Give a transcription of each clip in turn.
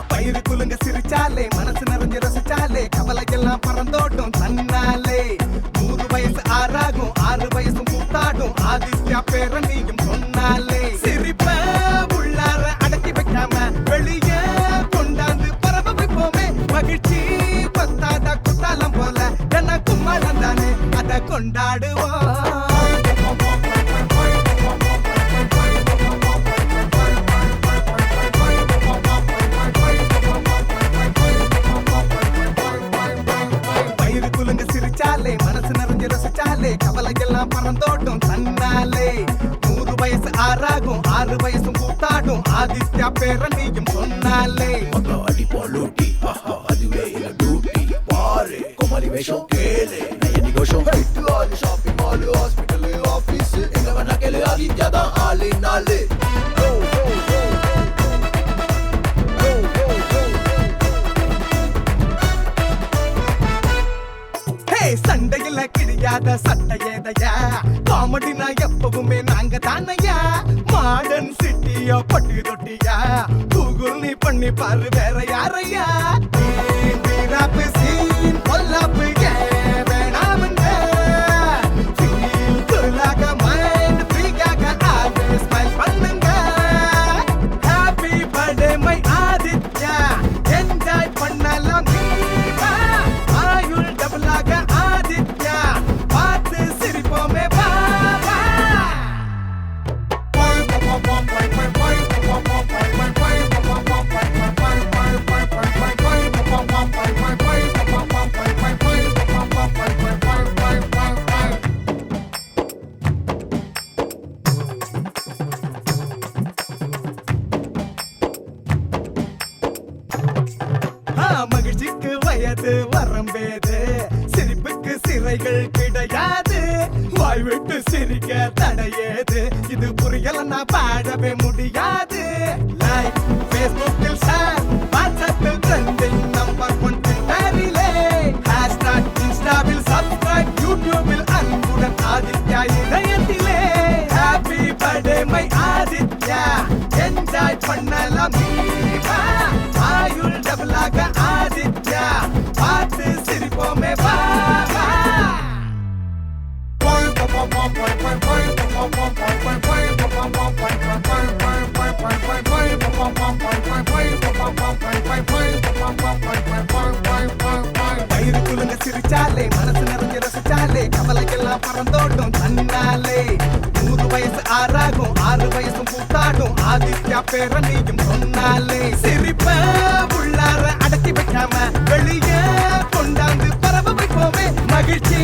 பயிறு குலுங்க சிரிச்சாலே மனசு நிறைஞ்சு ரசிச்சாலே கவலையெல்லாம் பறந்தோட்டும் தன்னாலே 100 வயசு ஆறாகும் 6 வயசும் கூத்தாடும் ஆதித்யா பேர நீயும் சொன்னாலே சிரிப்ப உள்ளார அடக்கி வைக்காம வெளியே கொண்டாந்து பரவ வைப்போமே மகிழ்ச்சி பத்தாத குத்தாலம் போல என்ன கும்மாளம் தானே அத கொண்டாடுவோம். மனசு நிறைஞ்சு ரசிச்சாலே கவலையெல்லாம் பறந்தோட்டும் தன்னாலே 100 வயசு ஆறாகும் 6 வயசும் கூத்தாடும் ஆதித்யா பேர நீயும் சொன்னாலே அடி போலூட்டி அதுவே இல்ல டியூட்டி பாரு கோமாளி வேஷம் கேளு நயனி கோஷம் ஷாப்பிங் மால் ஹாஸ்பிட்டல் ஆபீஸ் எங்க வேணா கேளு ஆதித்யா தான் ஆளு நாலு. சண்டையில கிழியாத சட்டை ஏதையா காமெடினா எப்பவுமே நாங்க தானையா மாடர்ன் சிட்டியோ பட்டி தொட்டியா கூகுள் நீ பண்ணி பாரு வேற யாரையா வீராப்பு சீன் பொல்லாப்பு வேணாமங்க ஃபீல் குலாக மைண்ட் ஃப்ரீயாக ஆல்வேஸ் ஸ்மைல் பண்ணுங்க happy birthday my Aditya enjoy பண்ணலாம் நீவா ஆயுள் டபுளாக மகிழ்ச்சிக்கு வயது வரம்பேது சிரிப்புக்கு சிறைகள் கிடையாது வாய் விட்டு சிரிக்க தடையேது இது புரியலன்னா பாடவே முடியாது. லைக் ஃபேஸ்புக்கில் ஷேர் வாட்ஸ்அப்பில் ட்ரெண்டிங் நம்பர் 1 ட்விட்டரிலே ஹேஷ்டாக் இன்ஸ்டாவில் சப்ஸ்கிரைப் யூடியூபில் அன்புடன் ஆதித்யா இதயத்திலே happy birthday my Aditya enjoy பண்ணலாம் நீவா ஆயுள் டபுளாக ஆதித்யா பார்த்து சிரிப்போமே பாபா. பயிறு குலுங்க சிரிச்சாலே மனசு நிறைஞ்சு ரசிச்சாலே கவலையெல்லாம் பறந்தோட்டும் தன்னாலே 100 வயசு ஆறாகும் 6 வயசும் கூத்தாடும் ஆதித்யா பேர நீயும் சொன்னாலே சிரிப்ப உள்ளார அடக்கி வைக்காம வெளியே கொண்டாந்து பரவ வைப்போமே மகிழ்ச்சி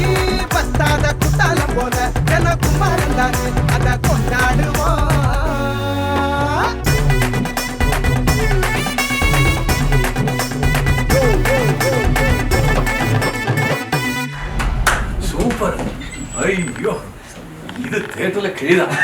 பத்தாத குத்தாலம் போல என குமாரன் தானே அத கொண்டாடுவோம். சூப்பர். ஐயோ இது தேட்டர்ல கிழிதான்.